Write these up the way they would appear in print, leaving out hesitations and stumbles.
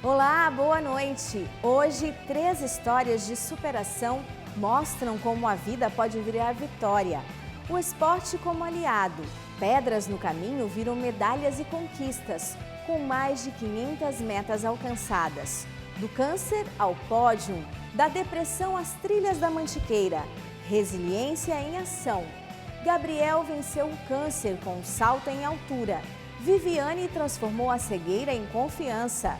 Olá, boa noite! Hoje, 3 histórias de superação mostram como a vida pode virar vitória. O esporte como aliado. Pedras no caminho viram medalhas e conquistas, com mais de 500 metas alcançadas. Do câncer ao pódio, da depressão às trilhas da Mantiqueira. Resiliência em ação. Gabriel venceu o câncer com um salto em altura. Viviane transformou a cegueira em confiança.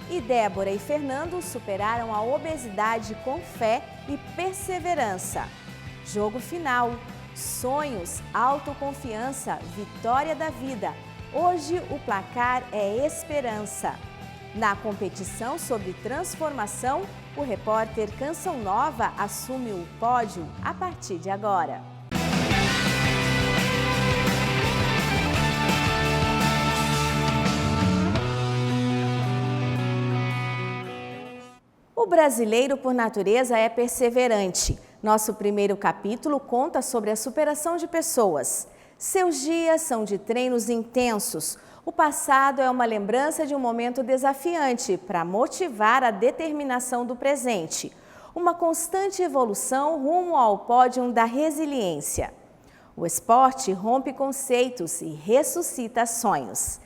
E Débora e Fernando superaram a obesidade com fé e perseverança. Jogo final. Sonhos, autoconfiança, vitória da vida. Hoje o placar é esperança. Na competição sobre transformação, o repórter Canção Nova assume o pódio a partir de agora. O brasileiro, por natureza, é perseverante. Nosso primeiro capítulo conta sobre a superação de pessoas. Seus dias são de treinos intensos. O passado é uma lembrança de um momento desafiante para motivar a determinação do presente. Uma constante evolução rumo ao pódio da resiliência. O esporte rompe conceitos e ressuscita sonhos.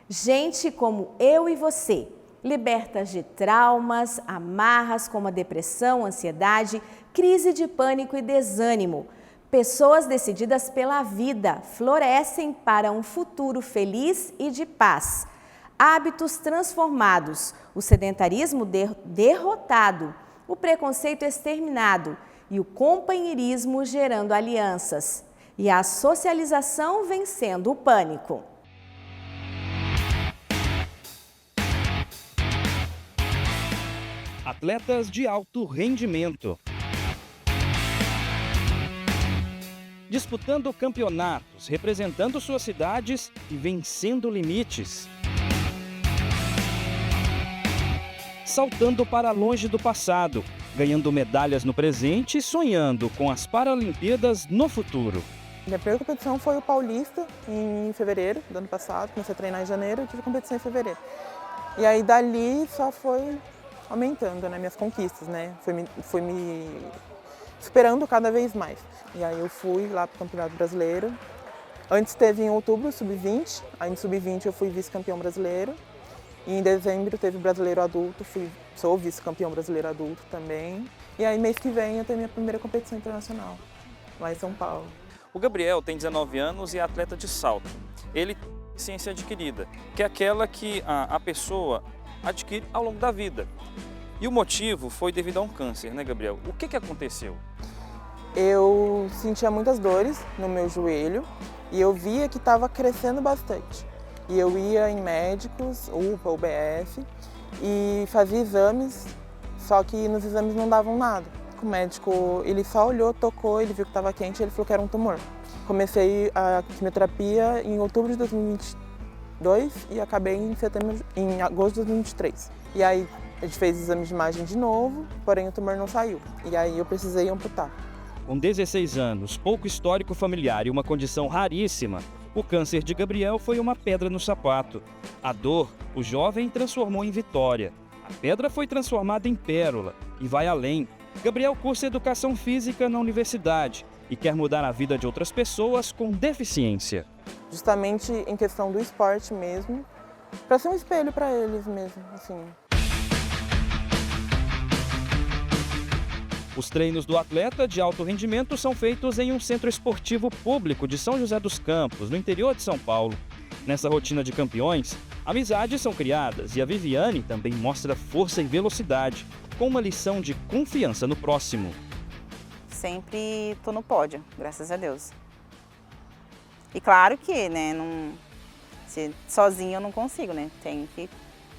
Gente como eu e você, libertas de traumas, amarras como a depressão, ansiedade, crise de pânico e desânimo. Pessoas decididas pela vida florescem para um futuro feliz e de paz. Hábitos transformados, o sedentarismo derrotado, o preconceito exterminado e o companheirismo gerando alianças. E a socialização vencendo o pânico. Atletas de alto rendimento. Disputando campeonatos, representando suas cidades e vencendo limites. Saltando para longe do passado, ganhando medalhas no presente e sonhando com as Paralimpíadas no futuro. Minha primeira competição foi o Paulista, em fevereiro do ano passado. Comecei a treinar em janeiro e tive competição em fevereiro. E aí dali só foi aumentando, né, minhas conquistas, né? Fui me superando cada vez mais. E aí eu fui lá para o Campeonato Brasileiro. Antes teve em outubro o Sub-20, aí no Sub-20 eu fui vice-campeão brasileiro. E em dezembro teve o Brasileiro Adulto, sou vice-campeão brasileiro adulto também. E aí mês que vem eu tenho minha primeira competição internacional, lá em São Paulo. O Gabriel tem 19 anos e é atleta de salto. Ele tem ciência adquirida, que é aquela que a pessoa adquire ao longo da vida. E o motivo foi devido a um câncer, né, Gabriel? O que aconteceu? Eu sentia muitas dores no meu joelho e eu via que estava crescendo bastante. E eu ia em médicos, UPA, UBS, e fazia exames, só que nos exames não davam nada. O médico, ele só olhou, tocou, ele viu que estava quente e ele falou que era um tumor. Comecei a quimioterapia em outubro de 2022 e acabei em agosto de 2023. E aí a gente fez exame de imagem de novo, porém o tumor não saiu. E aí eu precisei amputar. Com 16 anos, pouco histórico familiar e uma condição raríssima, o câncer de Gabriel foi uma pedra no sapato. A dor, o jovem transformou em vitória. A pedra foi transformada em pérola e vai além. Gabriel cursa Educação Física na universidade e quer mudar a vida de outras pessoas com deficiência. Justamente em questão do esporte mesmo, para ser um espelho para eles mesmo, assim. Os treinos do atleta de alto rendimento são feitos em um centro esportivo público de São José dos Campos, no interior de São Paulo. Nessa rotina de campeões, amizades são criadas e a Viviane também mostra força e velocidade, com uma lição de confiança no próximo. Sempre estou no pódio, graças a Deus. E claro que, né, sozinha eu não consigo, né? Tem que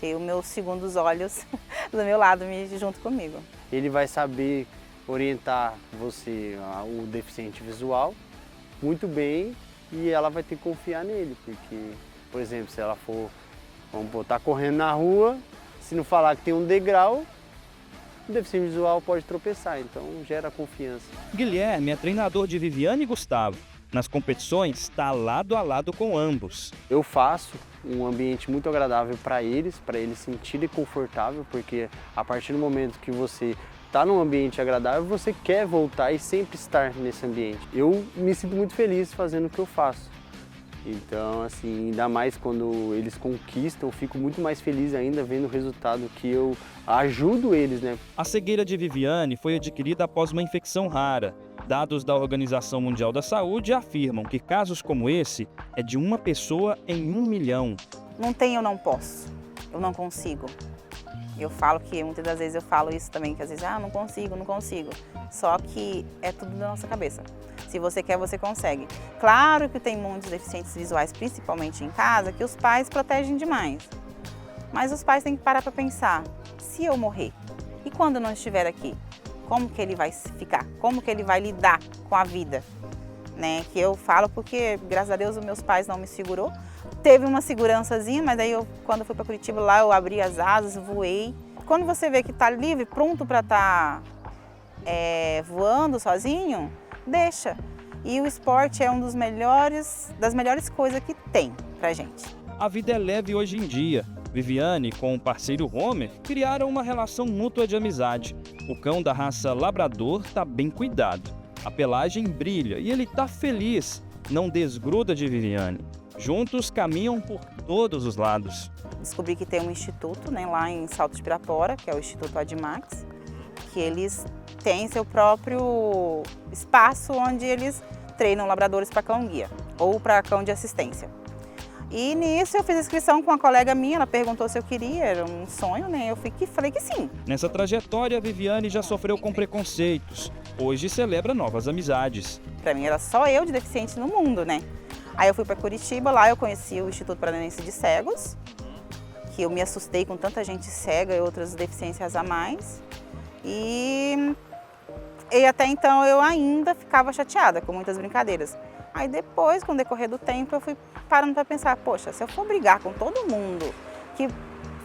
ter os meus segundos olhos do meu lado junto comigo. Ele vai saber orientar você, o deficiente visual, muito bem, e ela vai ter que confiar nele, porque, por exemplo, se ela for, vamos botar, correndo na rua, se não falar que tem um degrau, o deficiente visual pode tropeçar, então gera confiança. Guilherme é treinador de Viviane e Gustavo. Nas competições, está lado a lado com ambos. Eu faço um ambiente muito agradável para eles se sentirem confortável, porque a partir do momento que você está num ambiente agradável, você quer voltar e sempre estar nesse ambiente. Eu me sinto muito feliz fazendo o que eu faço. Então, assim, ainda mais quando eles conquistam, eu fico muito mais feliz ainda vendo o resultado que eu ajudo eles, né? A cegueira de Viviane foi adquirida após uma infecção rara. Dados da Organização Mundial da Saúde afirmam que casos como esse é de uma pessoa em 1 milhão. Não tem, eu não posso, eu não consigo. Eu falo que muitas das vezes eu falo isso também, que às vezes, não consigo, não consigo. Só que é tudo da nossa cabeça. Se você quer, você consegue. Claro que tem muitos deficientes visuais, principalmente em casa, que os pais protegem demais. Mas os pais têm que parar para pensar, se eu morrer, e quando não estiver aqui? Como que ele vai ficar? Como que ele vai lidar com a vida? Né? Que eu falo porque, graças a Deus, os meus pais não me segurou. Teve uma segurançazinha, mas aí quando eu fui para Curitiba, lá eu abri as asas, voei. Quando você vê que está livre, pronto para estar voando sozinho, deixa. E o esporte é das melhores coisas que tem pra gente. A vida é leve hoje em dia. Viviane, com o parceiro Homer, criaram uma relação mútua de amizade. O cão da raça labrador está bem cuidado. A pelagem brilha e ele está feliz. Não desgruda de Viviane. Juntos caminham por todos os lados. Descobri que tem um instituto, né, lá em Salto de Pirapora, que é o Instituto Admax, que eles têm seu próprio espaço onde eles treinam labradores para cão-guia ou para cão de assistência. E nisso eu fiz inscrição com uma colega minha, ela perguntou se eu queria, era um sonho, né? Eu falei que sim. Nessa trajetória, a Viviane já sofreu com preconceitos. Hoje celebra novas amizades. Para mim era só eu de deficiente no mundo, né? Aí eu fui para Curitiba, lá eu conheci o Instituto Paranense de Cegos, que eu me assustei com tanta gente cega e outras deficiências a mais. E até então eu ainda ficava chateada com muitas brincadeiras. Aí depois, com o decorrer do tempo, eu fui parando para pensar, poxa, se eu for brigar com todo mundo que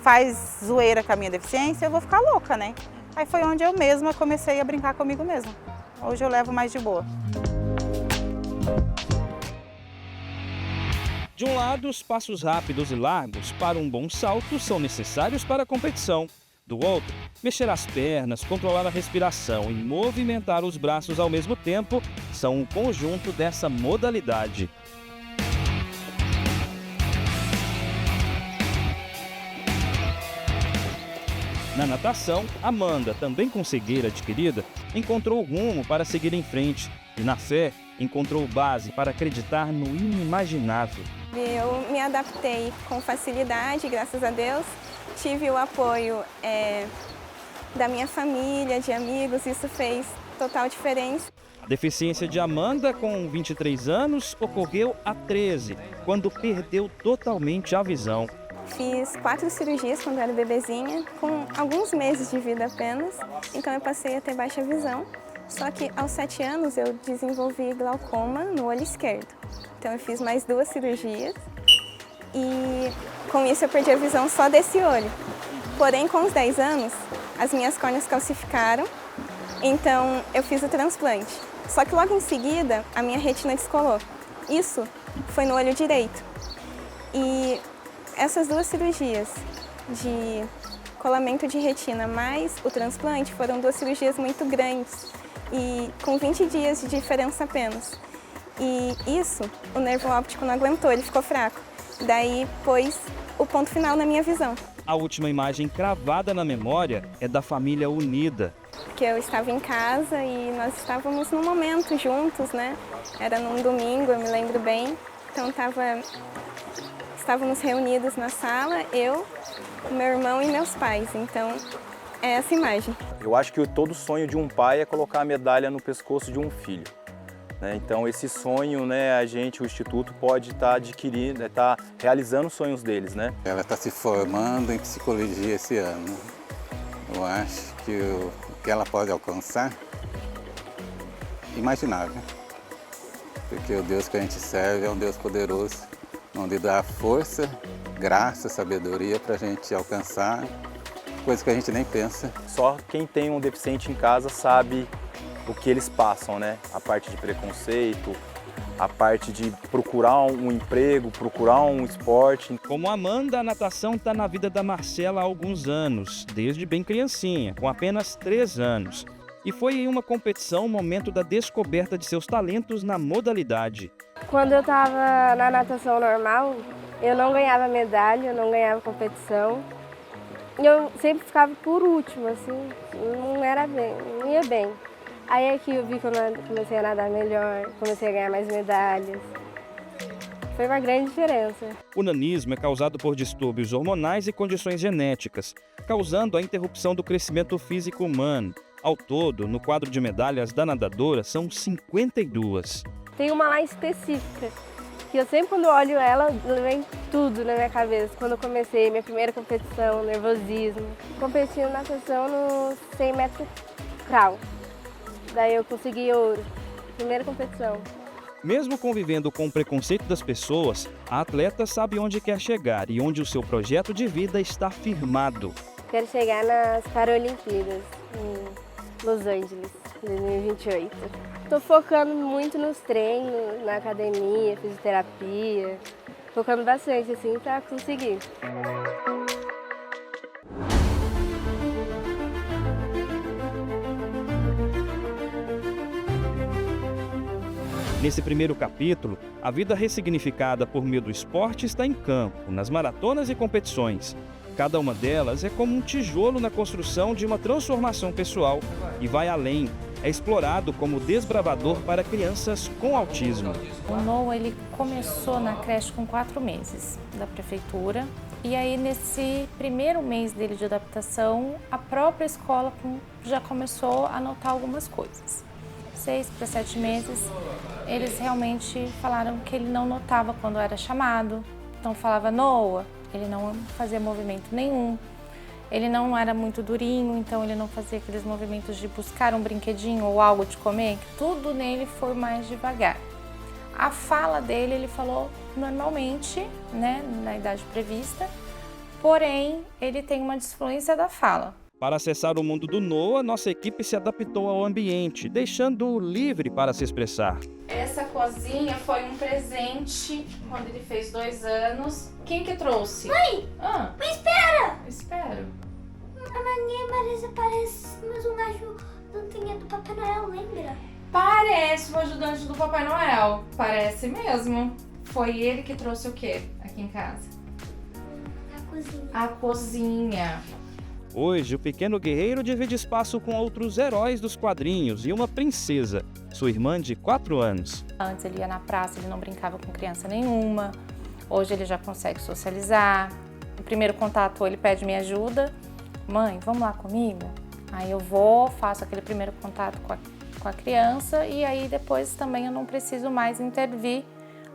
faz zoeira com a minha deficiência, eu vou ficar louca, né? Aí foi onde eu mesma comecei a brincar comigo mesma. Hoje eu levo mais de boa. De um lado, os passos rápidos e largos para um bom salto são necessários para a competição. Do outro, mexer as pernas, controlar a respiração e movimentar os braços ao mesmo tempo são um conjunto dessa modalidade. Na natação, Amanda, também com cegueira adquirida, encontrou rumo para seguir em frente e, na fé, encontrou base para acreditar no inimaginável. Eu me adaptei com facilidade, graças a Deus. Tive o apoio da minha família, de amigos, isso fez total diferença. A deficiência de Amanda, com 23 anos, ocorreu há 13, quando perdeu totalmente a visão. Fiz 4 cirurgias quando era bebezinha, com alguns meses de vida apenas, então eu passei a ter baixa visão. Só que aos 7 anos eu desenvolvi glaucoma no olho esquerdo. Então eu fiz mais 2 cirurgias e com isso eu perdi a visão só desse olho. Porém, com os 10 anos, as minhas córneas calcificaram, então eu fiz o transplante. Só que logo em seguida, a minha retina descolou. Isso foi no olho direito. E essas 2 cirurgias de colamento de retina mais o transplante foram 2 cirurgias muito grandes e com 20 dias de diferença apenas. E isso, o nervo óptico não aguentou, ele ficou fraco. Daí pôs o ponto final na minha visão. A última imagem cravada na memória é da família unida. Que eu estava em casa e nós estávamos num momento juntos, né? Era num domingo, eu me lembro bem. Então estávamos reunidos na sala, eu, meu irmão e meus pais. Então é essa imagem. Eu acho que todo sonho de um pai é colocar a medalha no pescoço de um filho. Então esse sonho, o Instituto pode estar adquirindo, estar realizando os sonhos deles, né? Ela está se formando em psicologia esse ano. Eu acho que o que ela pode alcançar, imaginável. Porque o Deus que a gente serve é um Deus poderoso, onde dá força, graça, sabedoria para a gente alcançar coisas que a gente nem pensa. Só quem tem um deficiente em casa sabe o que eles passam, né? A parte de preconceito, a parte de procurar um emprego, procurar um esporte. Como Amanda, a natação está na vida da Marcela há alguns anos, desde bem criancinha, com apenas 3 anos. E foi em uma competição o momento da descoberta de seus talentos na modalidade. Quando eu estava na natação normal, eu não ganhava medalha, eu não ganhava competição. E eu sempre ficava por último, assim, não ia bem. Aí aqui eu vi que eu comecei a nadar melhor, comecei a ganhar mais medalhas. Foi uma grande diferença. O nanismo é causado por distúrbios hormonais e condições genéticas, causando a interrupção do crescimento físico humano. Ao todo, no quadro de medalhas da nadadora, são 52. Tem uma lá específica, que eu sempre quando olho ela, vem tudo na minha cabeça. Quando eu comecei minha primeira competição, nervosismo. Competi na natação no 100 metros crawl. Daí eu consegui ouro, primeira competição. Mesmo convivendo com o preconceito das pessoas, a atleta sabe onde quer chegar e onde o seu projeto de vida está firmado. Quero chegar nas Paralimpíadas, em Los Angeles, 2028. Estou focando muito nos treinos, na academia, fisioterapia, focando bastante assim para conseguir. Nesse primeiro capítulo, a vida ressignificada por meio do esporte está em campo, nas maratonas e competições. Cada uma delas é como um tijolo na construção de uma transformação pessoal e vai além. É explorado como desbravador para crianças com autismo. O Noah, ele começou na creche com 4 meses da prefeitura. E aí, nesse primeiro mês dele de adaptação, a própria escola já começou a notar algumas coisas. 6 para 7 meses, eles realmente falaram que ele não notava quando era chamado. Então falava Noah, ele não fazia movimento nenhum. Ele não era muito durinho, então ele não fazia aqueles movimentos de buscar um brinquedinho ou algo de comer. Tudo nele foi mais devagar. A fala dele, ele falou normalmente, né, na idade prevista, porém ele tem uma disfluência da fala. Para acessar o mundo do Noah, nossa equipe se adaptou ao ambiente, deixando-o livre para se expressar. Essa cozinha foi um presente quando ele fez 2 anos. Quem que trouxe? Mãe! Mãe, espera! Espero. A Maninha parece mais um ajudantinha do Papai Noel, lembra? Parece o ajudante do Papai Noel. Parece mesmo. Foi ele que trouxe o quê aqui em casa? A cozinha. A cozinha. Hoje, o pequeno guerreiro divide espaço com outros heróis dos quadrinhos e uma princesa, sua irmã de 4 anos. Antes ele ia na praça, ele não brincava com criança nenhuma. Hoje ele já consegue socializar. No primeiro contato ele pede minha ajuda. Mãe, vamos lá comigo? Aí eu vou, faço aquele primeiro contato com a criança e aí depois também eu não preciso mais intervir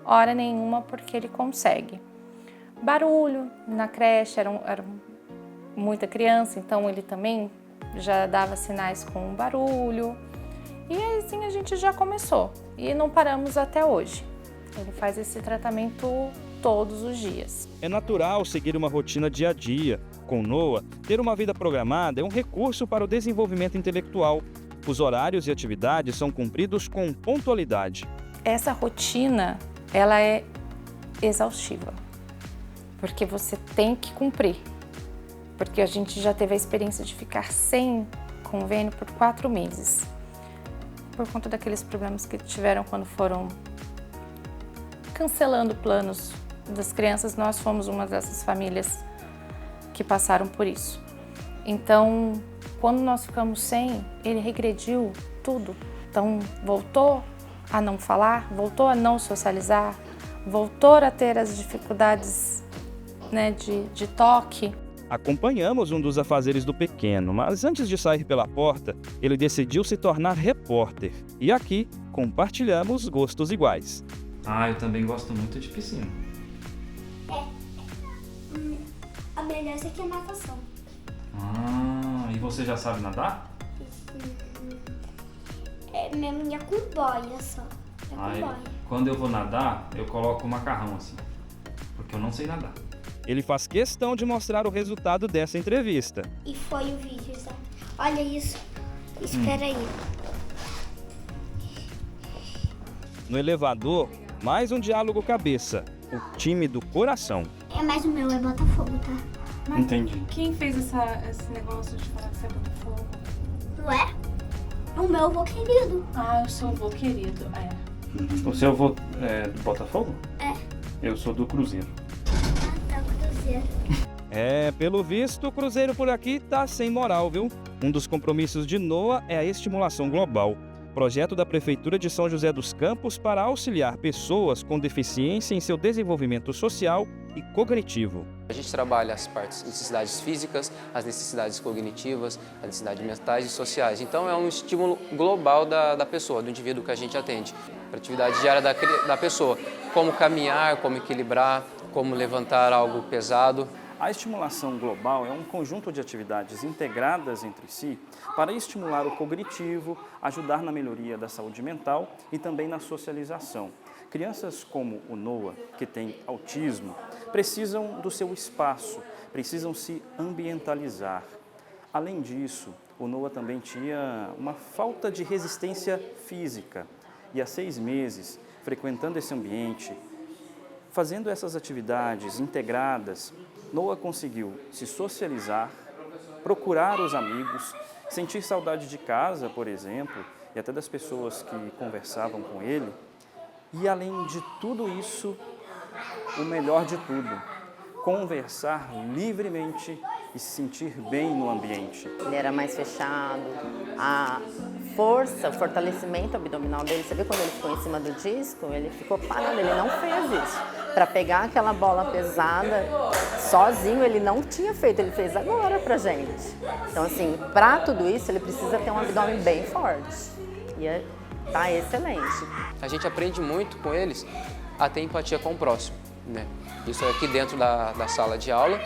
hora nenhuma porque ele consegue. Barulho na creche, era muita criança, então ele também já dava sinais com barulho. E assim a gente já começou e não paramos até hoje. Ele faz esse tratamento todos os dias. É natural seguir uma rotina dia a dia. Com Noah, ter uma vida programada é um recurso para o desenvolvimento intelectual. Os horários e atividades são cumpridos com pontualidade. Essa rotina, ela é exaustiva, porque você tem que cumprir. Porque a gente já teve a experiência de ficar sem convênio por 4 meses. Por conta daqueles problemas que tiveram quando foram cancelando planos das crianças, nós fomos uma dessas famílias que passaram por isso. Então, quando nós ficamos sem, ele regrediu tudo. Então, voltou a não falar, voltou a não socializar, voltou a ter as dificuldades, né, de toque. Acompanhamos um dos afazeres do pequeno, mas antes de sair pela porta, ele decidiu se tornar repórter. E aqui, compartilhamos gostos iguais. Ah, eu também gosto muito de piscina. A melhor é que é natação. Ah, e você já sabe nadar? Minha minha com boia só. Quando eu vou nadar, eu coloco o macarrão assim, porque eu não sei nadar. Ele faz questão de mostrar o resultado dessa entrevista. E foi o vídeo, sabe? Olha isso. Espera aí. No elevador, mais um diálogo cabeça, o time do coração. É mais o meu, é Botafogo, tá? Mas entendi. Quem fez esse negócio de falar que você é Botafogo? Não é? É o meu avô querido. Ah, o seu avô querido, é. O seu avô é do Botafogo? É. Eu sou do Cruzeiro. Tá, Cruzeiro. Pelo visto, o Cruzeiro por aqui tá sem moral, viu? Um dos compromissos de NOA é a estimulação global, projeto da Prefeitura de São José dos Campos para auxiliar pessoas com deficiência em seu desenvolvimento social e cognitivo. A gente trabalha as partes, necessidades físicas, as necessidades cognitivas, as necessidades mentais e sociais. Então é um estímulo global da pessoa, do indivíduo que a gente atende. Para a atividade diária da pessoa, como caminhar, como equilibrar, como levantar algo pesado. A estimulação global é um conjunto de atividades integradas entre si para estimular o cognitivo, ajudar na melhoria da saúde mental e também na socialização. Crianças como o Noah, que tem autismo, precisam do seu espaço, precisam se ambientalizar. Além disso, o Noah também tinha uma falta de resistência física e há 6 meses, frequentando esse ambiente, fazendo essas atividades integradas, Noah conseguiu se socializar, procurar os amigos, sentir saudade de casa, por exemplo, e até das pessoas que conversavam com ele. E além de tudo isso, o melhor de tudo, conversar livremente e se sentir bem no ambiente. Ele era mais fechado, a força, o fortalecimento abdominal dele, você vê quando ele ficou em cima do disco, ele ficou parado, ele não fez isso. Para pegar aquela bola pesada, sozinho ele não tinha feito, ele fez agora pra gente. Então assim, para tudo isso ele precisa ter um abdômen bem forte. E tá excelente. A gente aprende muito com eles a ter empatia com o próximo, né? Isso é aqui dentro da sala de aula.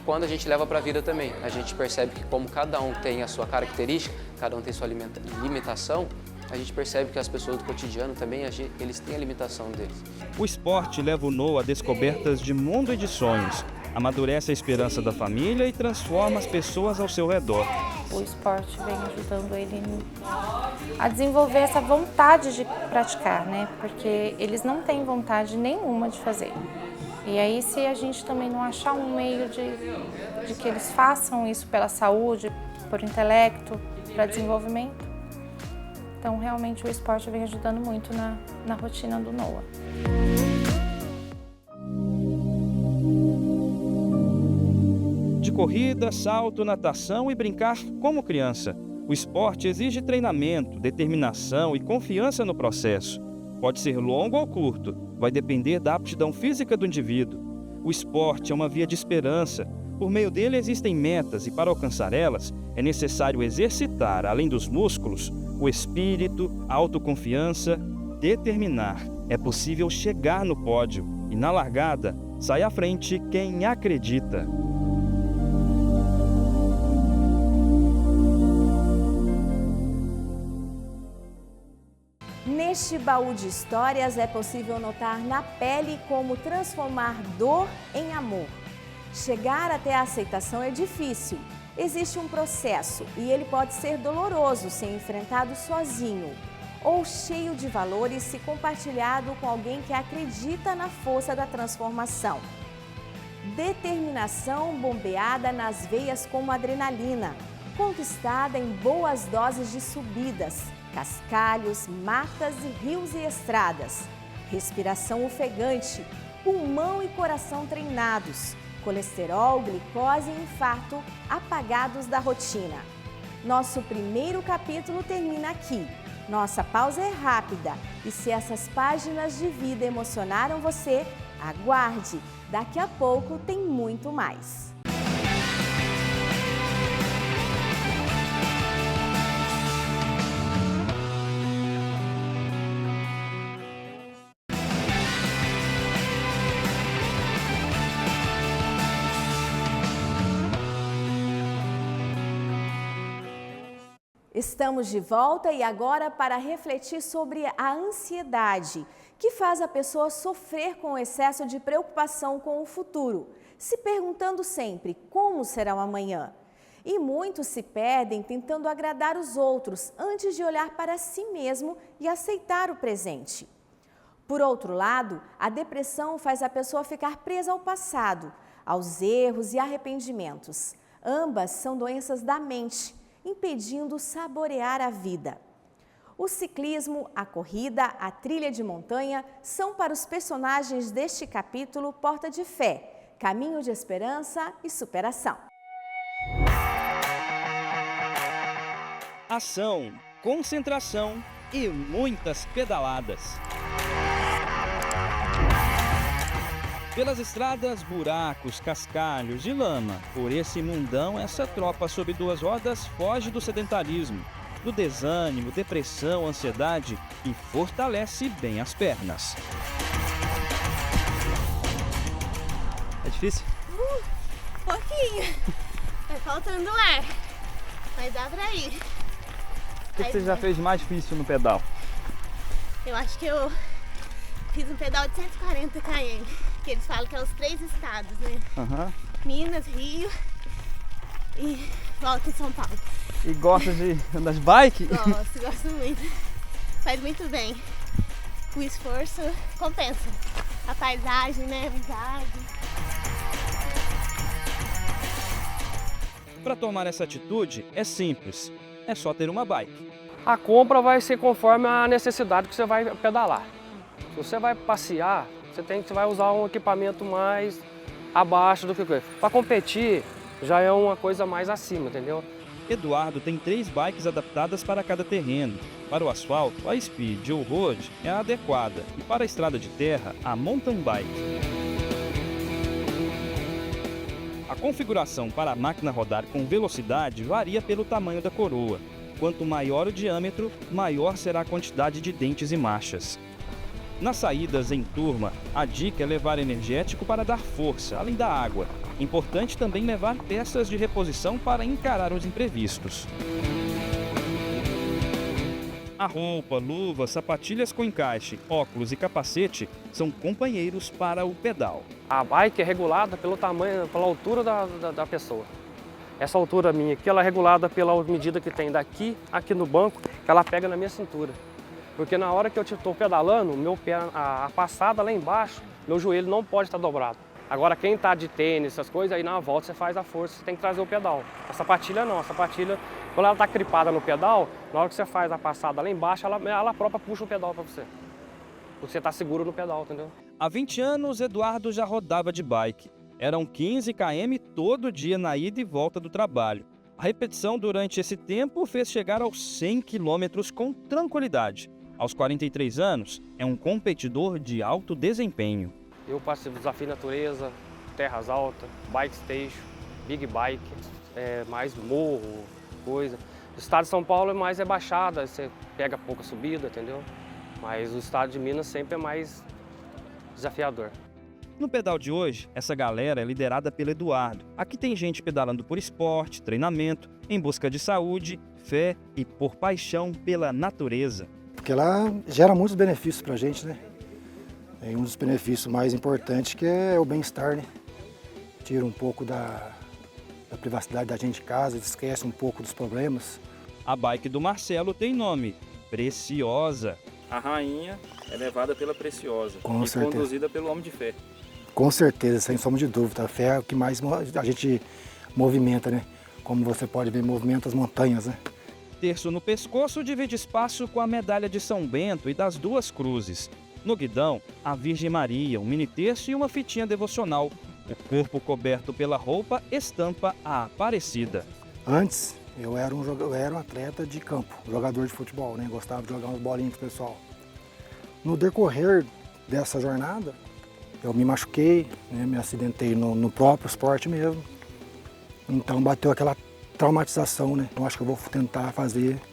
Quando a gente leva para a vida também, a gente percebe que como cada um tem a sua característica, cada um tem sua limitação, a gente percebe que as pessoas do cotidiano também, eles têm a limitação deles. O esporte leva o Noah a descobertas de mundo e de sonhos, amadurece a esperança da família e transforma as pessoas ao seu redor. O esporte vem ajudando ele a desenvolver essa vontade de praticar, né? Porque eles não têm vontade nenhuma de fazer. E aí, se a gente também não achar um meio de que eles façam isso pela saúde, por intelecto, para desenvolvimento, então realmente o esporte vem ajudando muito na rotina do Noah. De corrida, salto, natação e brincar como criança. O esporte exige treinamento, determinação e confiança no processo. Pode ser longo ou curto, vai depender da aptidão física do indivíduo. O esporte é uma via de esperança. Por meio dele existem metas e para alcançar elas é necessário exercitar, além dos músculos, o espírito, a autoconfiança, determinar. É possível chegar no pódio e na largada sai à frente quem acredita. Neste baú de histórias é possível notar na pele como transformar dor em amor. Chegar até a aceitação é difícil. Existe um processo e ele pode ser doloroso se enfrentado sozinho ou cheio de valores se compartilhado com alguém que acredita na força da transformação. Determinação bombeada nas veias como adrenalina, conquistada em boas doses de subidas, cascalhos, matas e rios e estradas. Respiração ofegante, pulmão e coração treinados, colesterol, glicose e infarto apagados da rotina. Nosso primeiro capítulo termina aqui. Nossa pausa é rápida e se essas páginas de vida emocionaram você, aguarde, daqui a pouco tem muito mais. Estamos de volta e agora para refletir sobre a ansiedade, que faz a pessoa sofrer com o excesso de preocupação com o futuro, se perguntando sempre como será o amanhã. E muitos se perdem tentando agradar os outros antes de olhar para si mesmo e aceitar o presente. Por outro lado, a depressão faz a pessoa ficar presa ao passado, aos erros e arrependimentos. Ambas são doenças da mente, impedindo saborear a vida. O ciclismo, a corrida, a trilha de montanha são para os personagens deste capítulo porta de fé, caminho de esperança e superação. Ação, concentração e muitas pedaladas. Pelas estradas, buracos, cascalhos e lama. Por esse mundão, essa tropa sob duas rodas foge do sedentarismo, do desânimo, depressão, ansiedade e fortalece bem as pernas. É difícil? Pouquinho. Tá faltando ar, mas dá pra ir. O que você já fez mais difícil no pedal? Eu acho que eu fiz um pedal de 140 km, que eles falam que é os 3 estados, né? Minas, Rio e volta em São Paulo. E gosta de andar de bike? Gosto muito. Faz muito bem. O esforço compensa. A paisagem, né? A amizade. Para tomar essa atitude é simples, é só ter uma bike. A compra vai ser conforme a necessidade que você vai pedalar. Se você vai passear, você vai usar um equipamento mais abaixo do que... Para competir, já é uma coisa mais acima, entendeu? Eduardo tem 3 bikes adaptadas para cada terreno. Para o asfalto, a Speed ou Road é a adequada e para a estrada de terra, a Mountain Bike. A configuração para a máquina rodar com velocidade varia pelo tamanho da coroa. Quanto maior o diâmetro, maior será a quantidade de dentes e marchas. Nas saídas em turma, a dica é levar energético para dar força, além da água. Importante também levar peças de reposição para encarar os imprevistos. A roupa, luva, sapatilhas com encaixe, óculos e capacete são companheiros para o pedal. A bike é regulada pelo tamanho, pela altura da pessoa. Essa altura minha aqui, ela é regulada pela medida que tem daqui, aqui no banco, que ela pega na minha cintura. Porque na hora que eu estou pedalando, meu pé, a passada lá embaixo, meu joelho não pode estar dobrado. Agora quem está de tênis, essas coisas, aí na volta você faz a força, você tem que trazer o pedal. A sapatilha não, a sapatilha, quando ela está gripada no pedal, na hora que você faz a passada lá embaixo, ela própria puxa o pedal para você. Você está seguro no pedal, entendeu? Há 20 anos, Eduardo já rodava de bike. Eram 15 km todo dia na ida e volta do trabalho. A repetição durante esse tempo fez chegar aos 100 km com tranquilidade. Aos 43 anos, é um competidor de alto desempenho. Eu passei desafio natureza, terras altas, bike station, big bike, mais morro, coisa. O estado de São Paulo é baixada, você pega pouca subida, entendeu? Mas o estado de Minas sempre é mais desafiador. No pedal de hoje, essa galera é liderada pelo Eduardo. Aqui tem gente pedalando por esporte, treinamento, em busca de saúde, fé e por paixão pela natureza. Porque ela gera muitos benefícios pra gente, né? E um dos benefícios mais importantes que é o bem-estar, né? Tira um pouco da privacidade da gente em casa, esquece um pouco dos problemas. A bike do Marcelo tem nome, Preciosa. A rainha é levada pela Preciosa Com e certeza. conduzida pelo Homem de Fé. Com certeza, sem sombra de dúvida. A fé é o que mais a gente movimenta, né? Como você pode ver, movimenta as montanhas, né? Terço no pescoço divide espaço com a medalha de São Bento e das duas cruzes. No guidão, a Virgem Maria, um mini terço e uma fitinha devocional. O corpo coberto pela roupa estampa a Aparecida. Antes, eu era um atleta de campo, jogador de futebol, né? Gostava de jogar umas bolinhas com o pessoal. No decorrer dessa jornada, eu me machuquei, né? Me acidentei no próprio esporte mesmo. Então bateu aquela traumatização, né? Eu acho que eu vou tentar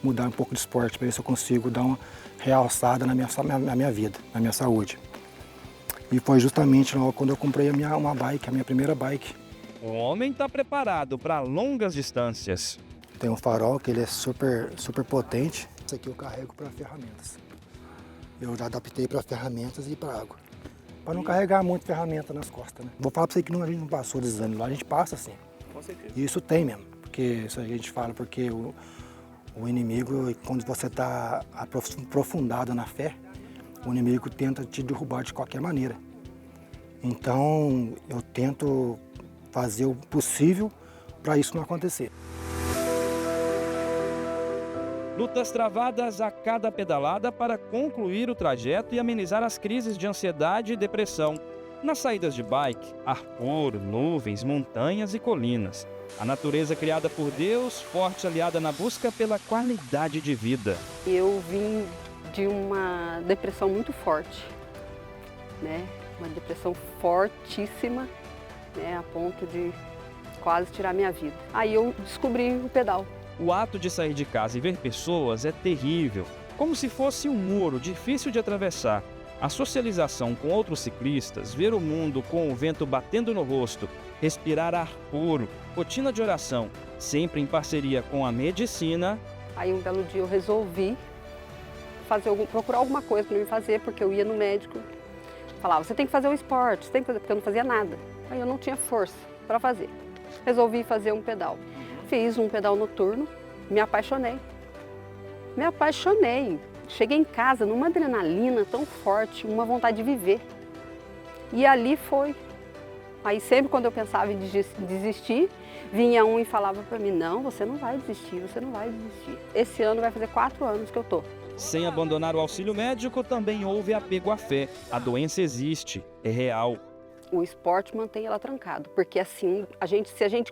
mudar um pouco de esporte, para ver se eu consigo dar uma realçada na minha vida, na minha saúde. E foi justamente logo quando eu comprei uma bike, a minha primeira bike. O homem está preparado para longas distâncias. Tem um farol que ele é super potente. Esse aqui eu carrego para ferramentas. Eu já adaptei para ferramentas e para água. Para não carregar muito ferramenta nas costas, né? Vou falar para você que a gente não passou desânimo lá, a gente passa sim. Com certeza. E isso tem mesmo, porque isso a gente fala, porque o inimigo, quando você está aprofundado na fé, o inimigo tenta te derrubar de qualquer maneira. Então, eu tento fazer o possível para isso não acontecer. Lutas travadas a cada pedalada para concluir o trajeto e amenizar as crises de ansiedade e depressão. Nas saídas de bike, ar puro, nuvens, montanhas e colinas. A natureza criada por Deus, forte aliada na busca pela qualidade de vida. Eu vim de uma depressão muito forte, né? Uma depressão fortíssima, né? A ponto de quase tirar minha vida. Aí eu descobri o pedal. O ato de sair de casa e ver pessoas é terrível, como se fosse um muro difícil de atravessar. A socialização com outros ciclistas, ver o mundo com o vento batendo no rosto, respirar ar puro, rotina de oração, sempre em parceria com a medicina. Aí um belo dia eu resolvi procurar alguma coisa para me fazer, porque eu ia no médico, falava, você tem que fazer um esporte, você tem que fazer, porque eu não fazia nada. Aí eu não tinha força para fazer. Resolvi fazer um pedal. Fiz um pedal noturno, me apaixonei. Me apaixonei. Cheguei em casa numa adrenalina tão forte, uma vontade de viver. E ali foi. Aí sempre quando eu pensava em desistir, vinha um e falava para mim, não, você não vai desistir, você não vai desistir. Esse ano vai fazer 4 anos que eu tô. Sem abandonar o auxílio médico, também houve apego à fé. A doença existe, é real. O esporte mantém ela trancada, porque assim,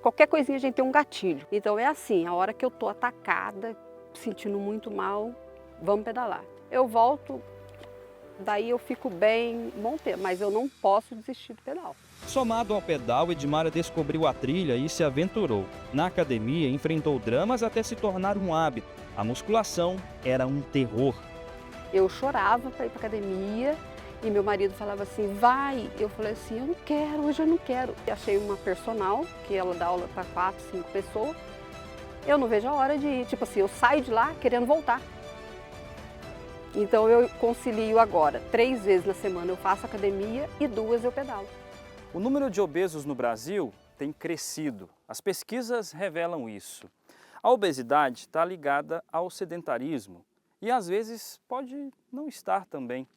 qualquer coisinha a gente tem um gatilho. Então é assim, a hora que eu tô atacada, sentindo muito mal, vamos pedalar. Eu volto, daí eu fico bem, bom tempo, mas eu não posso desistir do pedal. Somado ao pedal, Edmara descobriu a trilha e se aventurou. Na academia, enfrentou dramas até se tornar um hábito. A musculação era um terror. Eu chorava para ir para academia e meu marido falava assim, vai. Eu falei assim, eu não quero, hoje eu não quero. Achei uma personal, que ela dá aula para 4, 5 pessoas. Eu não vejo a hora de ir, tipo assim, eu saio de lá querendo voltar. Então eu concilio agora, 3 vezes na semana eu faço academia e 2 eu pedalo. O número de obesos no Brasil tem crescido. As pesquisas revelam isso. A obesidade está ligada ao sedentarismo e às vezes pode não estar também.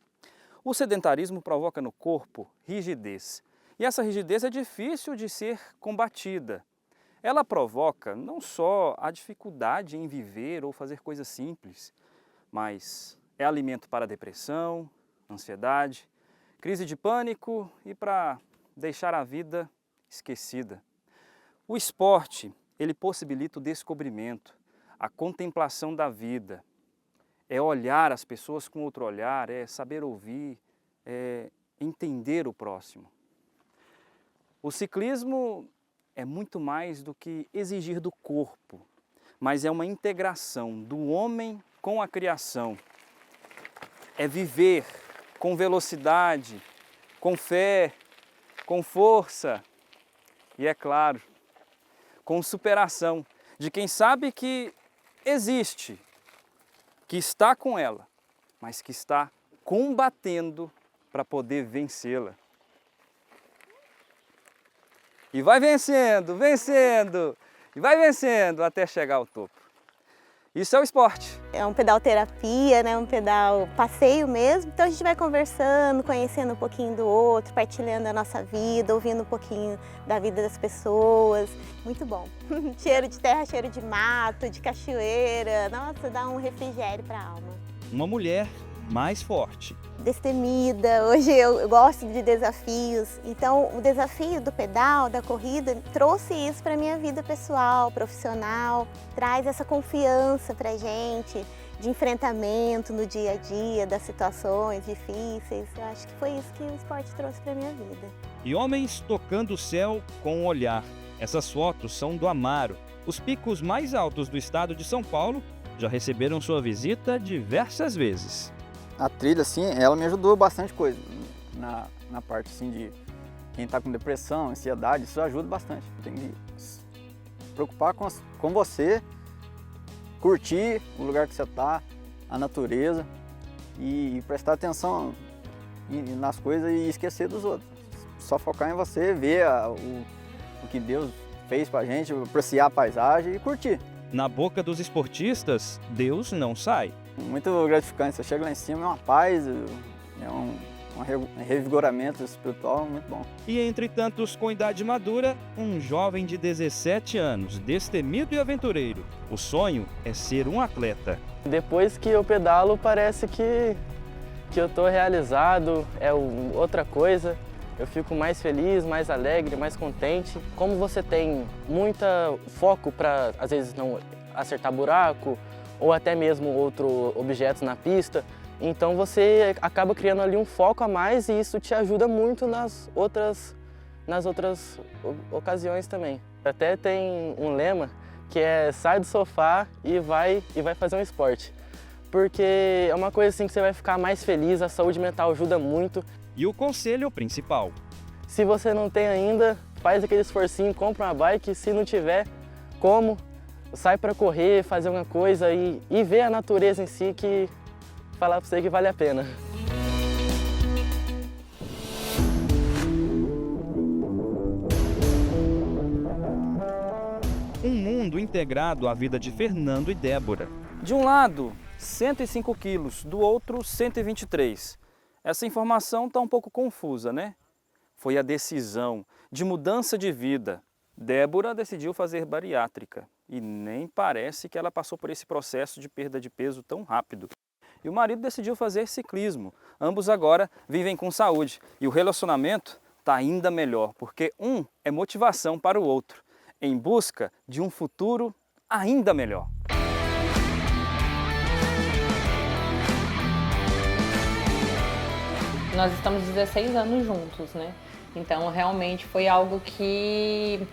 O sedentarismo provoca no corpo rigidez e essa rigidez é difícil de ser combatida. Ela provoca não só a dificuldade em viver ou fazer coisas simples, mas é alimento para depressão, ansiedade, crise de pânico e para deixar a vida esquecida. O esporte, ele possibilita o descobrimento, a contemplação da vida. É olhar as pessoas com outro olhar, é saber ouvir, é entender o próximo. O ciclismo é muito mais do que exigir do corpo, mas é uma integração do homem com a criação. É viver com velocidade, com fé, com força e, é claro, com superação de quem sabe que existe, que está com ela, mas que está combatendo para poder vencê-la. E vai vencendo, vencendo, e vai vencendo até chegar ao topo. Isso é o esporte. É um pedal terapia, né? Um pedal passeio mesmo. Então a gente vai conversando, conhecendo um pouquinho do outro, partilhando a nossa vida, ouvindo um pouquinho da vida das pessoas. Muito bom. Cheiro de terra, cheiro de mato, de cachoeira. Nossa, dá um refrigério para a alma. Uma mulher mais forte. Destemida, hoje eu gosto de desafios, então o desafio do pedal, da corrida, trouxe isso para a minha vida pessoal, profissional, traz essa confiança para a gente, de enfrentamento no dia a dia, das situações difíceis. Eu acho que foi isso que o esporte trouxe para a minha vida. E homens tocando o céu com o olhar. Essas fotos são do Amaro. Os picos mais altos do estado de São Paulo já receberam sua visita diversas vezes. A trilha, assim, ela me ajudou bastante coisa na parte, assim, de quem está com depressão, ansiedade, isso ajuda bastante. Tem que se preocupar com você, curtir o lugar que você está, a natureza e prestar atenção nas coisas e esquecer dos outros. Só focar em você, ver o que Deus fez pra gente, apreciar a paisagem e curtir. Na boca dos esportistas, Deus não sai. Muito gratificante, você chega lá em cima, é uma paz, É um revigoramento espiritual muito bom. E entre tantos com idade madura, um jovem de 17 anos, destemido e aventureiro. O sonho é ser um atleta. Depois que eu pedalo, parece que eu tô realizado, é outra coisa. Eu fico mais feliz, mais alegre, mais contente. Como você tem muito foco para, às vezes, não acertar buraco ou até mesmo outros objetos na pista, então você acaba criando ali um foco a mais e isso te ajuda muito nas outras ocasiões também. Até tem um lema que é sai do sofá e vai fazer um esporte. Porque é uma coisa assim que você vai ficar mais feliz, a saúde mental ajuda muito. E o conselho principal: se você não tem ainda, faz aquele esforcinho, compra uma bike, se não tiver, como, sai para correr, fazer alguma coisa e ver a natureza em si que falar para você que vale a pena. Um mundo integrado à vida de Fernando e Débora. De um lado, 105 quilos, do outro, 123. Essa informação está um pouco confusa, né? Foi a decisão de mudança de vida. Débora decidiu fazer bariátrica e nem parece que ela passou por esse processo de perda de peso tão rápido. E o marido decidiu fazer ciclismo. Ambos agora vivem com saúde e o relacionamento está ainda melhor, porque um é motivação para o outro, em busca de um futuro ainda melhor. Nós estamos 16 anos juntos, né? Então realmente foi algo que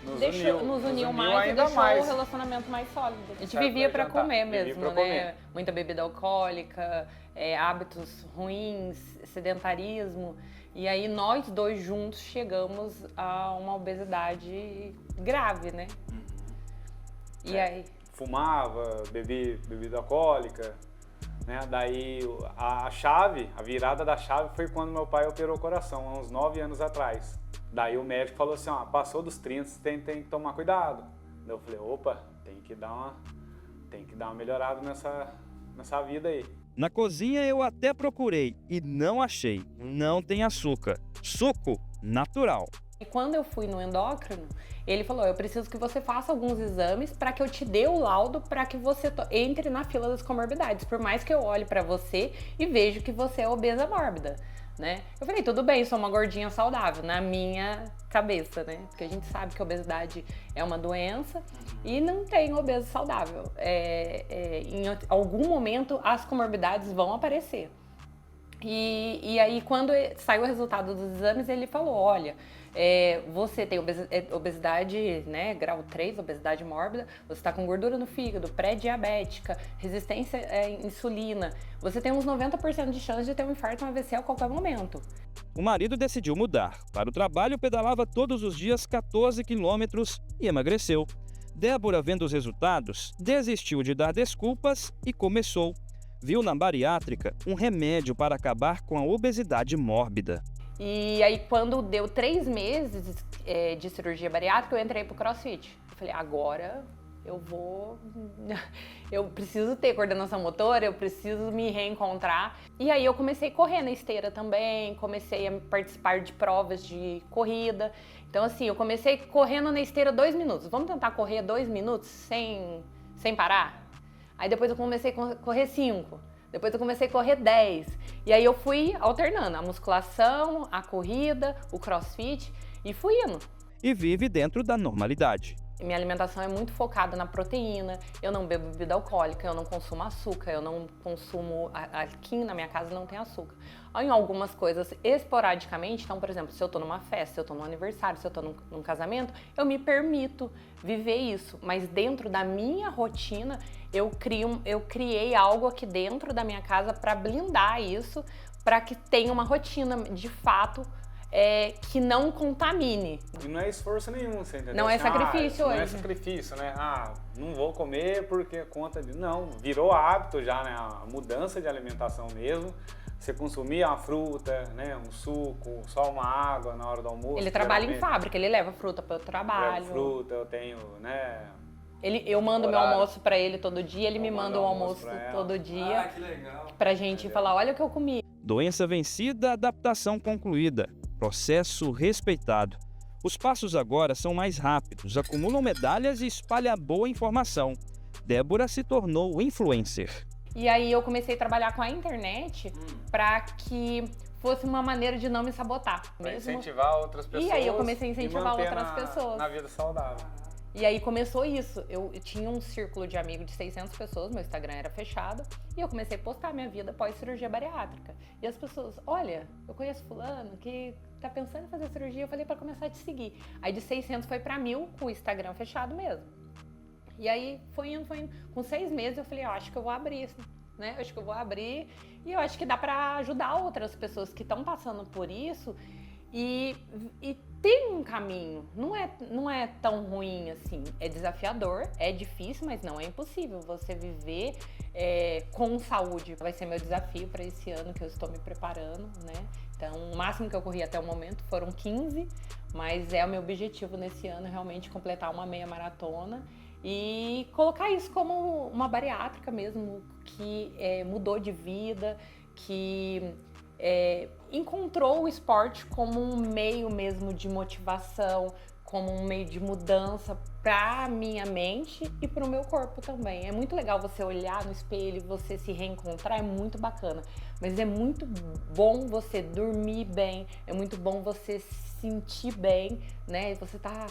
nos uniu mais e deixou o relacionamento mais sólido. A gente vivia para comer mesmo, né? Muita bebida alcoólica, hábitos ruins, sedentarismo. E aí nós dois juntos chegamos a uma obesidade grave, né? E aí? Fumava, bebida alcoólica, né? Daí a virada da chave foi quando meu pai operou o coração, há uns 9 anos atrás. Daí o médico falou assim, ó, passou dos 30, tem que tomar cuidado. Daí eu falei, opa, tem que dar uma melhorada nessa vida aí. Na cozinha eu até procurei e não achei. Não tem açúcar. Suco natural. E quando eu fui no endócrino, ele falou, eu preciso que você faça alguns exames para que eu te dê o laudo para que você entre na fila das comorbidades. Por mais que eu olhe para você e vejo que você é obesa mórbida. Né? Eu falei, tudo bem, sou uma gordinha saudável, na minha cabeça, né? Porque a gente sabe que a obesidade é uma doença e não tem obeso saudável. Em algum momento as comorbidades vão aparecer. E aí quando saiu o resultado dos exames, ele falou, olha, você tem obesidade, né, grau 3, obesidade mórbida, você está com gordura no fígado, pré-diabética, resistência à insulina, você tem uns 90% de chance de ter um infarto, um AVC a qualquer momento. O marido decidiu mudar. Para o trabalho, pedalava todos os dias 14 quilômetros e emagreceu. Débora, vendo os resultados, desistiu de dar desculpas e começou. Viu na bariátrica um remédio para acabar com a obesidade mórbida. E aí, quando deu 3 meses de cirurgia bariátrica, eu entrei pro CrossFit. Eu falei, agora eu preciso ter coordenação motora, eu preciso me reencontrar. E aí eu comecei a correr na esteira também, comecei a participar de provas de corrida. Então assim, eu comecei correndo na esteira 2 minutos. Vamos tentar correr 2 minutos sem parar? Aí depois eu comecei a correr 5. Depois eu comecei a correr 10. E aí eu fui alternando a musculação, a corrida, o CrossFit e fui indo. E vive dentro da normalidade. Minha alimentação é muito focada na proteína, eu não bebo bebida alcoólica, eu não consumo açúcar, eu não consumo... Aqui na minha casa não tem açúcar. Em algumas coisas, esporadicamente, então, por exemplo, se eu tô numa festa, se eu tô num aniversário, se eu tô num casamento, eu me permito viver isso. Mas dentro da minha rotina, eu criei algo aqui dentro da minha casa para blindar isso, para que tenha uma rotina de fato que não contamine. E não é esforço nenhum, você entendeu? Não é sacrifício hoje. Não é sacrifício, né? Não vou comer porque conta de... Não, virou hábito já, né? A mudança de alimentação mesmo. Você consumia uma fruta, né? Um suco, só uma água na hora do almoço. Ele trabalha em fábrica, ele leva fruta para o trabalho. Levo fruta, eu tenho, né? Eu mando meu almoço para ele todo dia, ele me manda o almoço todo dia. Ah, que legal. Pra gente falar, olha o que eu comi. Doença vencida, adaptação concluída. Processo respeitado. Os passos agora são mais rápidos, acumulam medalhas e espalham boa informação. Débora se tornou influencer. E aí eu comecei a trabalhar com a internet para que fosse uma maneira de não me sabotar. Pra incentivar outras pessoas. E aí eu comecei a incentivar outras na, pessoas. Na vida saudável. E aí começou isso. Eu tinha um círculo de amigos de 600 pessoas, meu Instagram era fechado, e eu comecei a postar minha vida pós-cirurgia bariátrica. E as pessoas, olha, eu conheço fulano que tá pensando em fazer cirurgia, eu falei para começar a te seguir. Aí de 600 foi para 1000 com o Instagram fechado mesmo. E aí foi indo. Com 6 meses eu falei, acho que eu vou abrir isso, né? Acho que eu vou abrir e eu acho que dá para ajudar outras pessoas que estão passando por isso. E tem um caminho, não é tão ruim assim, é desafiador, é difícil, mas não é impossível você viver com saúde. Vai ser meu desafio para esse ano que eu estou me preparando, né? Então, o máximo que eu corri até o momento foram 15, mas é o meu objetivo nesse ano realmente completar uma meia maratona e colocar isso como uma bariátrica mesmo, que mudou de vida, que encontrou o esporte como um meio mesmo de motivação, como um meio de mudança para a minha mente e para o meu corpo também. É muito legal você olhar no espelho, você se reencontrar, é muito bacana. Mas é muito bom você dormir bem, é muito bom você se sentir bem, né? Você tá...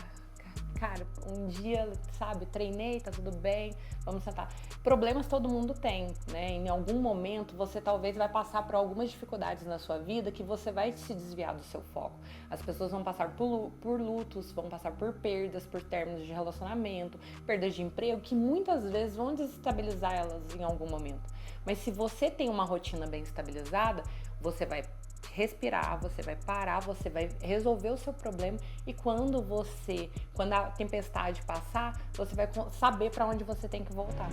Cara, um dia, sabe, treinei, tá tudo bem, vamos sentar. Problemas todo mundo tem, né? Em algum momento você talvez vai passar por algumas dificuldades na sua vida que você vai se desviar do seu foco. As pessoas vão passar por lutos, vão passar por perdas, por términos de relacionamento, perdas de emprego, que muitas vezes vão desestabilizar elas em algum momento. Mas se você tem uma rotina bem estabilizada, você vai respirar, você vai parar, você vai resolver o seu problema e quando a tempestade passar, você vai saber para onde você tem que voltar.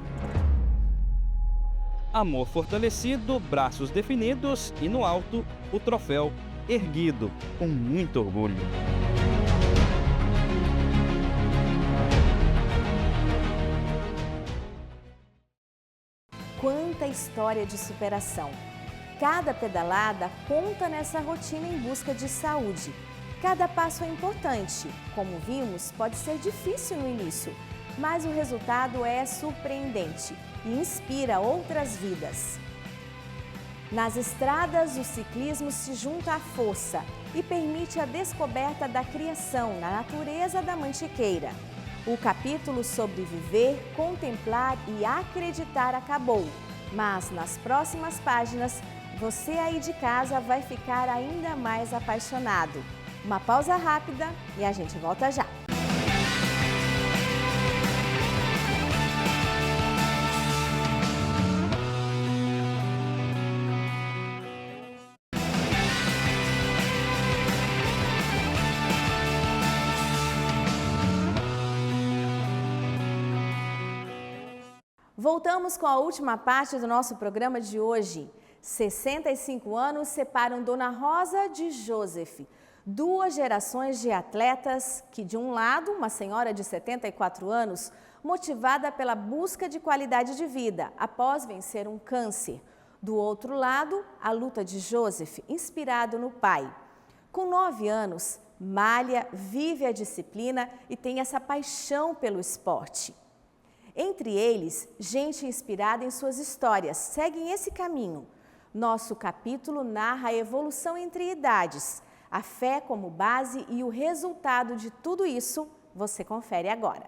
Amor fortalecido, braços definidos e no alto o troféu erguido com muito orgulho. Quanta história de superação! Cada pedalada conta nessa rotina em busca de saúde. Cada passo é importante. Como vimos, pode ser difícil no início, mas o resultado é surpreendente e inspira outras vidas. Nas estradas, o ciclismo se junta à força e permite a descoberta da criação na natureza da Mantiqueira. O capítulo sobre viver, contemplar e acreditar acabou, mas nas próximas páginas, você aí de casa vai ficar ainda mais apaixonado. Uma pausa rápida e a gente volta já. Voltamos com a última parte do nosso programa de hoje. 65 anos separam Dona Rosa de Joseph. Duas gerações de atletas que, de um lado, uma senhora de 74 anos, motivada pela busca de qualidade de vida após vencer um câncer. Do outro lado, a luta de Joseph, inspirado no pai. Com 9 anos, malha, vive a disciplina e tem essa paixão pelo esporte. Entre eles, gente inspirada em suas histórias, seguem esse caminho. Nosso capítulo narra a evolução entre idades, a fé como base e o resultado de tudo isso você confere agora.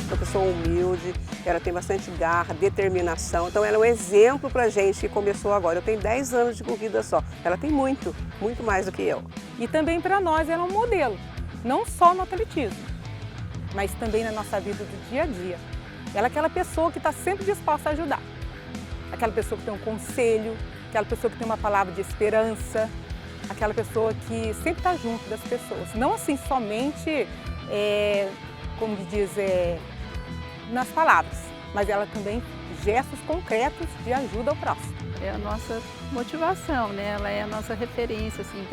Uma pessoa humilde, ela tem bastante garra, determinação, então ela é um exemplo pra gente que começou agora. Eu tenho 10 anos de corrida só, ela tem muito mais do que eu. E também para nós ela é um modelo, não só no atletismo, mas também na nossa vida do dia a dia. Ela é aquela pessoa que está sempre disposta a ajudar, aquela pessoa que tem um conselho, aquela pessoa que tem uma palavra de esperança, aquela pessoa que sempre está junto das pessoas. Não assim somente, como diz, nas palavras, mas ela também gestos concretos de ajuda ao próximo. é a nossa motivação, né? Ela é a nossa referência, assim,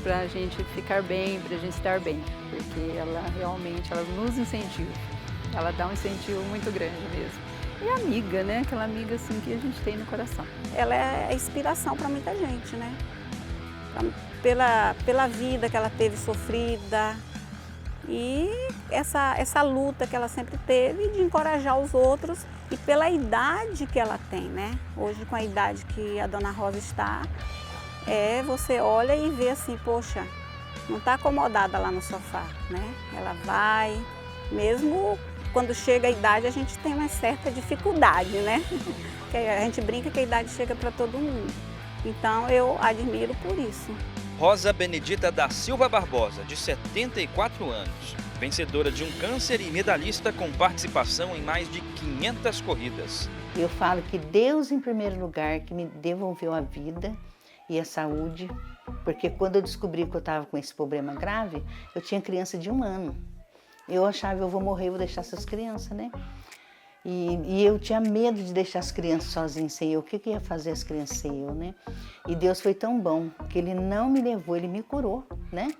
para a gente ficar bem, para a gente estar bem, porque ela realmente nos incentiva. Ela dá um incentivo muito grande mesmo. E amiga, né? Aquela amiga assim que a gente tem no coração. Ela é inspiração para muita gente, né? Pela vida que ela teve sofrida e essa luta que ela sempre teve de encorajar os outros e pela idade que ela tem, né? Hoje, com a idade que a Dona Rosa está, você olha e vê assim, poxa, não está acomodada lá no sofá, né? Ela vai, mesmo quando chega a idade, a gente tem uma certa dificuldade, né? Que a gente brinca que a idade chega para todo mundo. Então, eu admiro por isso. Rosa Benedita da Silva Barbosa, de 74 anos, vencedora de um câncer e medalhista com participação em mais de 500 corridas. Eu falo que Deus em primeiro lugar, que me devolveu a vida e a saúde, porque quando eu descobri que eu estava com esse problema grave, eu tinha criança de 1 ano. Eu achava, eu vou morrer, vou deixar essas crianças, né? E eu tinha medo de deixar as crianças sozinhas sem eu. O que ia fazer as crianças sem eu, né? E Deus foi tão bom que Ele não me levou, Ele me curou, né?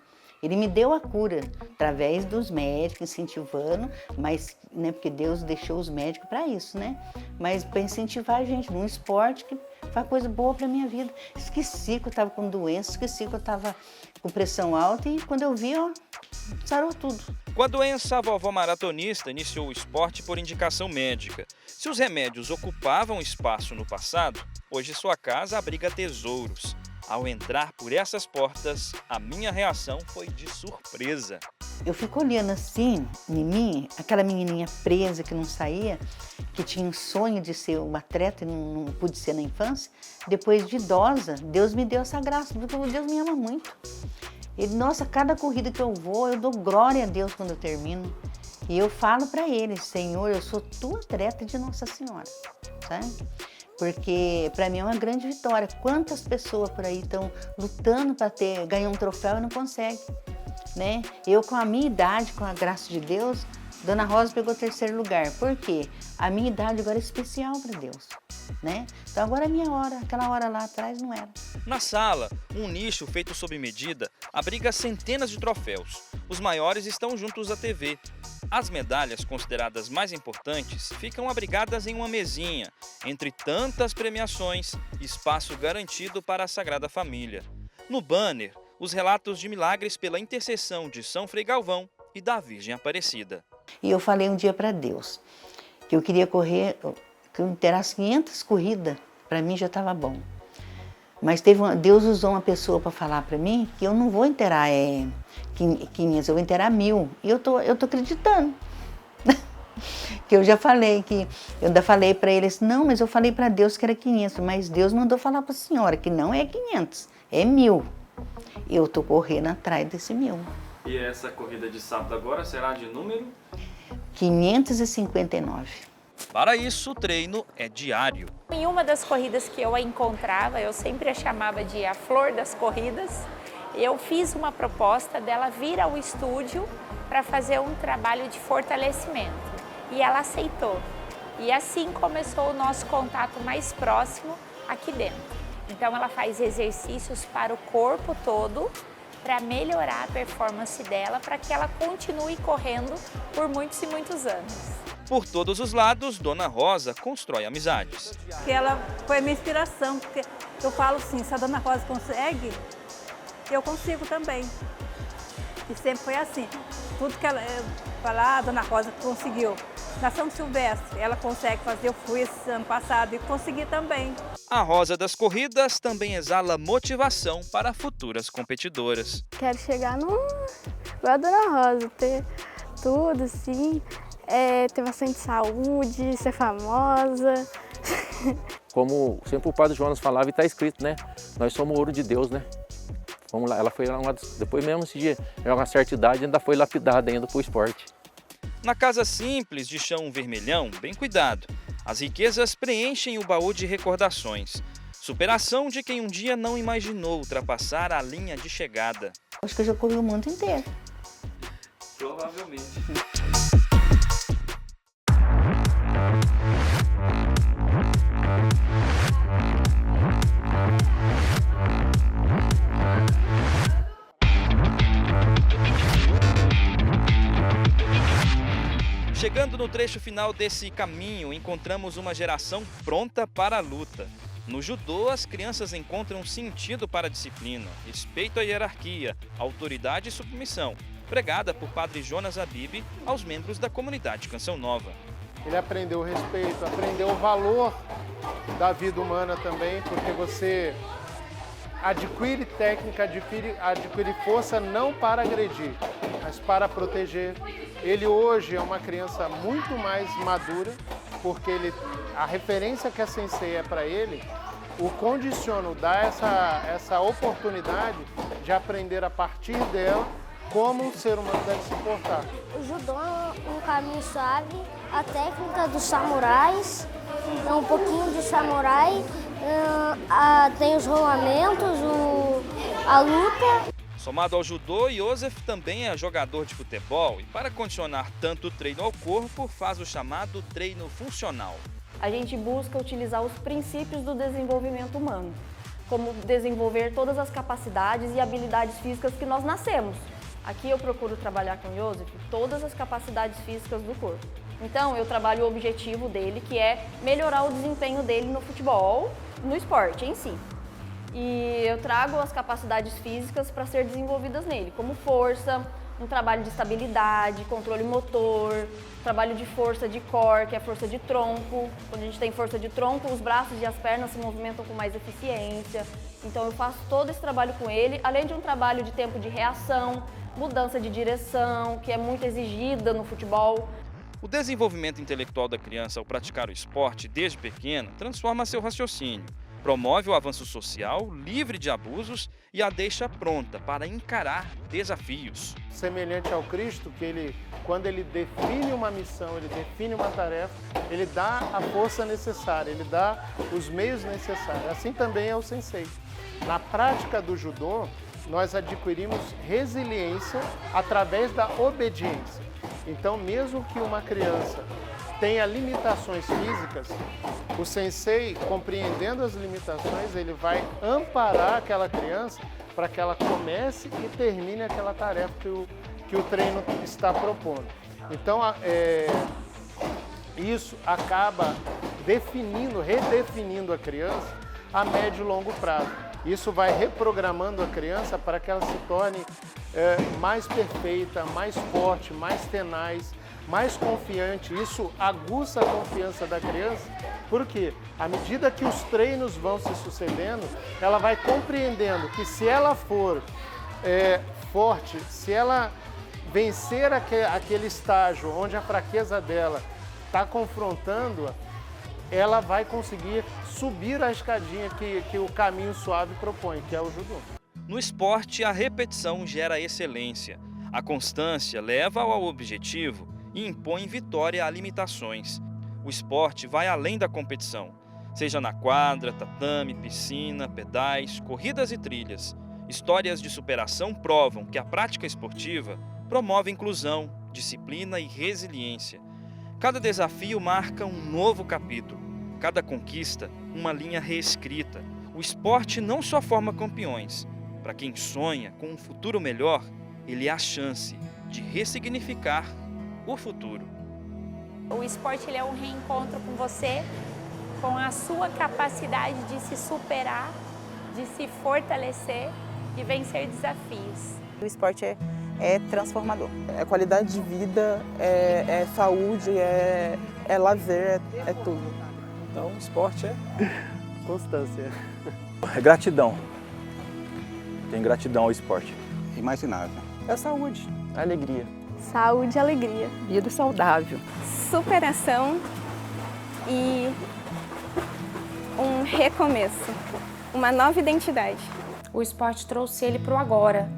Ele me deu a cura através dos médicos, incentivando, mas, né, porque Deus deixou os médicos para isso, né? Mas para incentivar a gente num esporte que faz coisa boa para minha vida. Esqueci que eu estava com doença, esqueci que eu estava com pressão alta e quando eu vi, ó, sarou tudo. Com a doença, a vovó maratonista iniciou o esporte por indicação médica. Se os remédios ocupavam espaço no passado, hoje sua casa abriga tesouros. Ao entrar por essas portas, a minha reação foi de surpresa. Eu fico olhando assim, em mim, aquela menininha presa que não saía, que tinha um sonho de ser uma atleta e não pude ser na infância. Depois de idosa, Deus me deu essa graça, porque Deus me ama muito. Ele, nossa, cada corrida que eu vou, eu dou glória a Deus quando eu termino. E eu falo para Ele, Senhor, eu sou tua atleta de Nossa Senhora, sabe? Porque para mim é uma grande vitória. Quantas pessoas por aí estão lutando para ganhar um troféu e não conseguem, né? Eu, com a minha idade, com a graça de Deus, Dona Rosa pegou 3º lugar. Por quê? A minha idade agora é especial para Deus, né? Então agora é minha hora, aquela hora lá atrás não era. Na sala, um nicho feito sob medida abriga centenas de troféus. Os maiores estão juntos à TV. As medalhas consideradas mais importantes ficam abrigadas em uma mesinha. Entre tantas premiações, espaço garantido para a Sagrada Família. No banner, os relatos de milagres pela intercessão de São Frei Galvão e da Virgem Aparecida. E eu falei um dia para Deus que eu queria correr, que eu inteirasse 500 corridas, para mim já estava bom. Mas Deus usou uma pessoa para falar para mim que eu não vou inteirar 500, eu vou inteirar 1000. E eu tô acreditando. Que eu já falei, eu ainda falei para ele assim, não, mas eu falei para Deus que era 500, mas Deus mandou falar para a senhora que não é 500, é 1000. Eu tô correndo atrás desse 1000. E essa corrida de sábado agora será de número? 559. Para isso, o treino é diário. Em uma das corridas que eu a encontrava, eu sempre a chamava de a flor das corridas, eu fiz uma proposta dela vir ao estúdio para fazer um trabalho de fortalecimento. E ela aceitou. E assim começou o nosso contato mais próximo aqui dentro. Então ela faz exercícios para o corpo todo, para melhorar a performance dela, para que ela continue correndo por muitos e muitos anos. Por todos os lados, Dona Rosa constrói amizades. Que ela foi a minha inspiração, porque eu falo assim, se a Dona Rosa consegue, eu consigo também. E sempre foi assim. Tudo que ela fala, a Dona Rosa conseguiu. Na São Silvestre, ela consegue fazer, eu fui esse ano passado e consegui também. A Rosa das Corridas também exala motivação para futuras competidoras. Quero chegar igual a Dona Rosa, ter tudo assim, ter bastante saúde, ser famosa. Como sempre o Padre Jonas falava e está escrito, né? Nós somos ouro de Deus, né? Vamos lá, ela foi lá, depois mesmo esse dia, uma certa idade, ainda foi lapidada ainda para o esporte. Na casa simples de chão vermelhão, bem cuidado, as riquezas preenchem o baú de recordações. Superação de quem um dia não imaginou ultrapassar a linha de chegada. Acho que eu já corri o mundo inteiro. Provavelmente. Chegando no trecho final desse caminho, encontramos uma geração pronta para a luta. No judô, as crianças encontram sentido para a disciplina, respeito à hierarquia, autoridade e submissão, pregada por Padre Jonas Habib aos membros da comunidade Canção Nova. Ele aprendeu o respeito, aprendeu o valor da vida humana também, porque você adquire técnica, adquire força não para agredir, mas para proteger. Ele hoje é uma criança muito mais madura, porque a referência que a Sensei é para ele, o condiciona, dá essa oportunidade de aprender a partir dela como um ser humano deve se portar. O judô é um caminho suave, a técnica dos samurais, é um pouquinho de samurai, tem os rolamentos, a luta. Somado ao judô, Joseph também é jogador de futebol e para condicionar tanto o treino ao corpo, faz o chamado treino funcional. A gente busca utilizar os princípios do desenvolvimento humano, como desenvolver todas as capacidades e habilidades físicas que nós nascemos. Aqui eu procuro trabalhar com o Joseph todas as capacidades físicas do corpo. Então eu trabalho o objetivo dele, que é melhorar o desempenho dele no futebol, no esporte em si. E eu trago as capacidades físicas para ser desenvolvidas nele, como força, um trabalho de estabilidade, controle motor, trabalho de força de core, que é força de tronco. Quando a gente tem força de tronco, os braços e as pernas se movimentam com mais eficiência. Então eu faço todo esse trabalho com ele, além de um trabalho de tempo de reação, mudança de direção, que é muito exigida no futebol. O desenvolvimento intelectual da criança ao praticar o esporte desde pequeno transforma seu raciocínio, promove o avanço social, livre de abusos e a deixa pronta para encarar desafios. Semelhante ao Cristo, que quando ele define uma missão, ele define uma tarefa, ele dá a força necessária, ele dá os meios necessários. Assim também é o Sensei. Na prática do judô, nós adquirimos resiliência através da obediência. Então, mesmo que uma criança tenha limitações físicas, o Sensei, compreendendo as limitações, ele vai amparar aquela criança para que ela comece e termine aquela tarefa que o treino está propondo. Então, isso acaba redefinindo a criança a médio e longo prazo. Isso vai reprogramando a criança para que ela se torne mais perfeita, mais forte, mais tenaz, mais confiante. Isso aguça a confiança da criança, porque à medida que os treinos vão se sucedendo, ela vai compreendendo que se ela for forte, se ela vencer aquele estágio onde a fraqueza dela está confrontando-a, ela vai conseguir subir a escadinha que o caminho suave propõe, que é o judô. No esporte, a repetição gera excelência. A constância leva ao objetivo e impõe vitória a limitações. O esporte vai além da competição, seja na quadra, tatame, piscina, pedais, corridas e trilhas. Histórias de superação provam que a prática esportiva promove inclusão, disciplina e resiliência. Cada desafio marca um novo capítulo, cada conquista uma linha reescrita. O esporte não só forma campeões. Para quem sonha com um futuro melhor, ele é a chance de ressignificar o futuro. O esporte ele é um reencontro com você, com a sua capacidade de se superar, de se fortalecer e vencer desafios. O esporte é transformador. É qualidade de vida, é saúde, é lazer, é tudo. Então, o esporte é constância. É gratidão. Tem gratidão ao esporte. E mais nada. É saúde, alegria. Saúde e alegria. Vida saudável. Superação e um recomeço. Uma nova identidade. O esporte trouxe ele para o agora.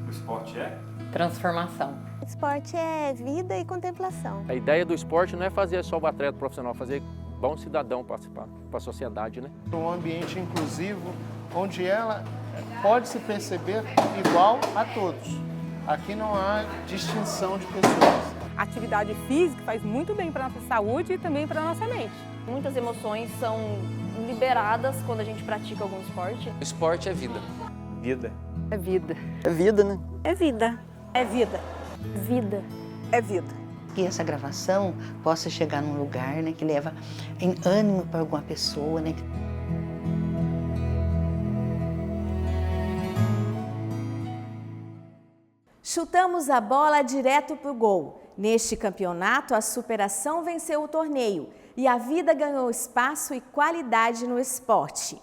O esporte é? Transformação. O esporte é vida e contemplação. A ideia do esporte não é fazer só o atleta profissional, fazer bom cidadão participar para a sociedade, né? Um ambiente inclusivo, onde ela pode se perceber igual a todos. Aqui não há distinção de pessoas. A atividade física faz muito bem para a nossa saúde e também para a nossa mente. Muitas emoções são liberadas quando a gente pratica algum esporte. O esporte é vida. Vida. É vida. É vida, né? É vida. É vida. Vida. É vida. que essa gravação possa chegar num lugar, né, que leva ânimo para alguma pessoa, né? Chutamos a bola direto para o gol. Neste campeonato, a superação venceu o torneio e a vida ganhou espaço e qualidade no esporte.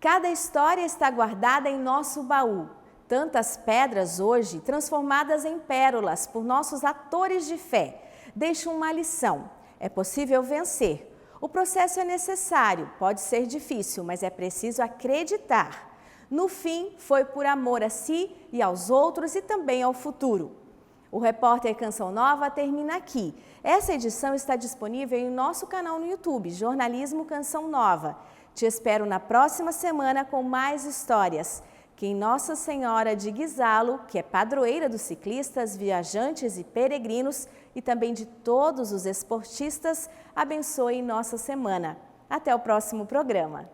Cada história está guardada em nosso baú. Tantas pedras hoje, transformadas em pérolas por nossos atores de fé, deixam uma lição. É possível vencer. O processo é necessário, pode ser difícil, mas é preciso acreditar. No fim, foi por amor a si e aos outros e também ao futuro. O Repórter Canção Nova termina aqui. Essa edição está disponível em nosso canal no YouTube, Jornalismo Canção Nova. Te espero na próxima semana com mais histórias. Que Nossa Senhora de Guisalo, que é padroeira dos ciclistas, viajantes e peregrinos, e também de todos os esportistas, abençoe nossa semana. Até o próximo programa.